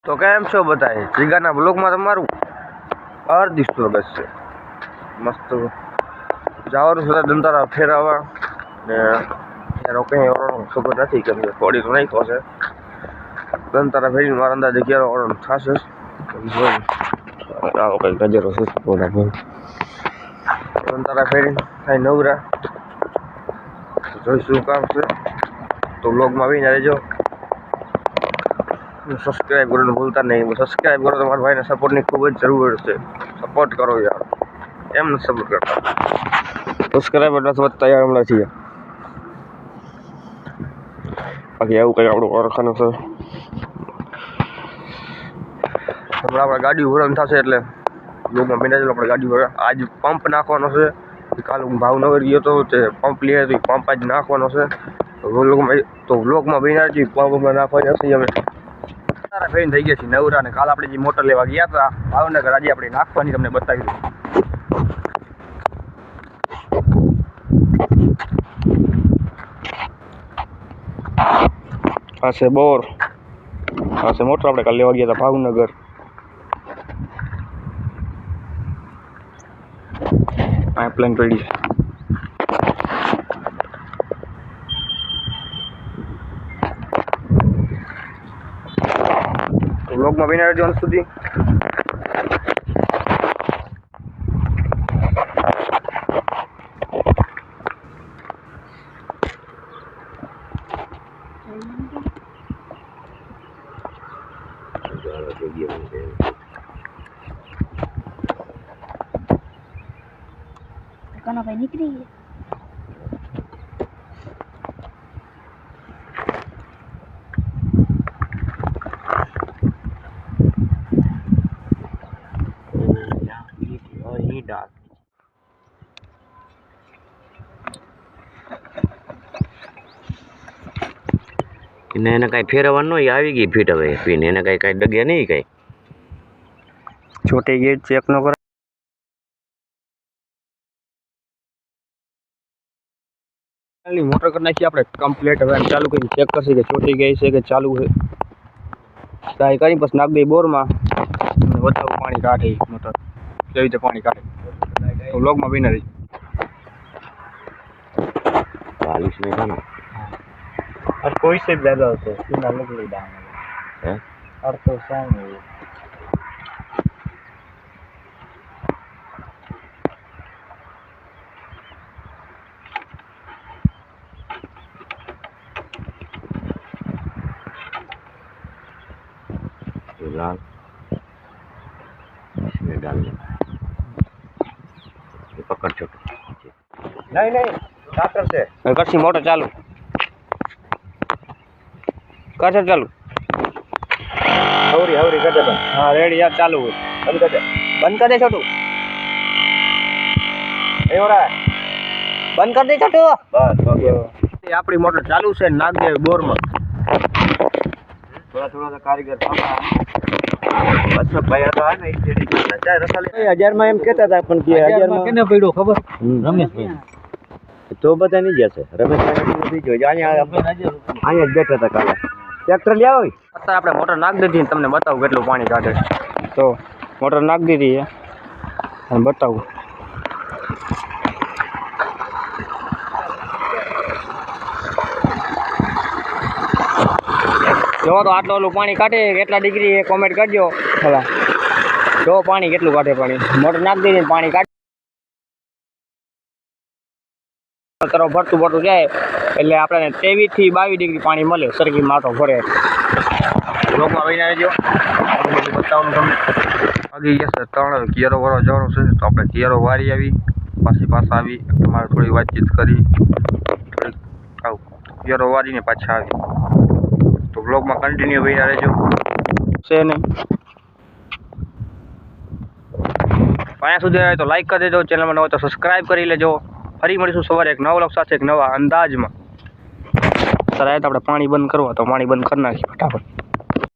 તો કેમ છો બધાય? જીગાના બ્લોગમાં તમારું હાર્દિક સ્વાગત છે. મસ્ત જવાનું છે દંતારા ફેરવવા ને ફેરો કંઈ ઓળો ખબર નથી કેમ કે થોડી તો નહીં થશે. દંતારા ફેરીને મારા અંદાજે ક્યારે ઓળો થશે આવો કંઈક નજરો છે દંતારા ફેરીને થાય નવરા જોઈ શું કામ છે તો બ્લોગમાં આવીને રહેજો. સબસ્ક્રાઈબ કરવાનું ભૂલતા નહીં. સબસ્ક્રાઈબ કરો તો મારા ભાઈને સપોર્ટની ખૂબ જ જરૂર છે. સપોર્ટ કરો યાર, એમ નથી સપોર્ટ કરતા. સબસ્ક્રાઈબર નથી વધતા યાર હમણાંથી. બાકી એવું કંઈ આપણું કારખાનું છે. હમણાં આપણે ગાડી ભરવાનું થશે એટલે લોકોમાં બિના આપણે ગાડી ભરે આજ પંપ નાખવાનો છે. કાલે હું ભાવનગર ગયો હતો તે પંપ લઈ આવ્યો પંપ આજ નાખવાનો છે. તો વ્લોગમાં બિના પંપમાં નાખવાની હશે. અમે ફેન થઈ ગયા છે નવરા ને કાલ આપણે જે મોટર લેવા ગયા હતા ભાવનગર આજે આપણે નાખવાની તમને બતાવી દઉં. આ છે બોર, આ છે મોટર આપણે કાલ લેવા ગયા હતા ભાવનગર. આ પ્લેન પડી છે. બ્લોગમાં બિના રહેજો અંત સુધી. કનો ભાઈ નીકળી ગયા. એને કઈ ફેરવવાનું હોય આવી ગઈ ફીટ હવે પીને એને કઈ ડગ્યા નહીં કઈ છોટી ગેટ ચેક ન કરે. મોટર કરી નાખી આપણે કમ્પ્લીટ. હવે ચાલુ કરી ચેક કરશે કે ચોટી ગઈ છે કે ચાલુ છે. ટ્રાય કરી પછી નાખ દઈ બોરમાં વધારે પાણી કાઢે મોટર કેવી રીતે પાણી કાઢે તો વ્લોગમાં બિના રહી. 40 में था ना और कोई से ज्यादा होता है तीन अलग अलग दाम है और तो सॉन्ग है लाल इसमें डाल दे ये पकड़ छोटू નહીં ટ્રાક્ટર છે કરશી મોટર ચાલુ કરશે ચાલુ હવરી હવરી કરજે બંધ. હા રેડી યાર ચાલુ હોય બંધ કરજે બંધ કરી દે છોટું. એ ઓરા બંધ કરી દે છોટું. બસ ઓકે આપણી મોટર ચાલુ છે નાખ દે બોરમાં. થોડા થોડા કારીગર પાપા બસ ભાઈ આ તો આ ને ઇન્જેક્શન કરતા ચાલ રસાલે 1000 માં એમ કહેતા હતા પણ કે 1000 માં કેને પડ્યો ખબર રમેશભાઈ तो पता नहीं जैसे रमेश भाई जो અહીંયા જ બેઠા હતા કાલે ટ્રેક્ટર લઈ આવો. અત્યારે આપણે મોટર નાખ દીધી તમને બતાવું કેટલું પાણી કાઢે. તો મોટર નાખ દીધી છે અને બતાવું. જો તો આટલું ઓલું પાણી કાઢે કેટલા ડિગ્રી એ કોમેન્ટ કરજો. ભલા જો પાણી કેટલું કાઢે પાણી મોટર નાખ દીધી પાણી કાઢે તરફ ભરતું ભરતું જાય એટલે આપણે 23 થી 22 ડિગ્રી પાણી મળે સરખી માટો ભરે. બ્લોગમાં આવીને રહેજો બતાવવાનું તમને. આગળ જશે 3 કિયરો વાળો જવાનો છે તો આપણે કિયરો વારી આવી પાછા આવી તમારે થોડી વાતચીત કરી આવું કિયરો વારીને પાછા આવી તો બ્લોગમાં કન્ટિન્યુ આવીને રહેજો છે નહીં. અહીંયા સુધી આવે તો લાઈક કરી દેજો, ચેનલમાં ન હોય તો સબસ્ક્રાઈબ કરી લેજો. ફરી મળીશું સવારે એક નવા વ્લોગ સાથે એક નવા અંદાજમાં. ત્યારે આપણે પાણી બંધ કરવા તો પાણી બંધ કરી નાખીએ ફટાફટ.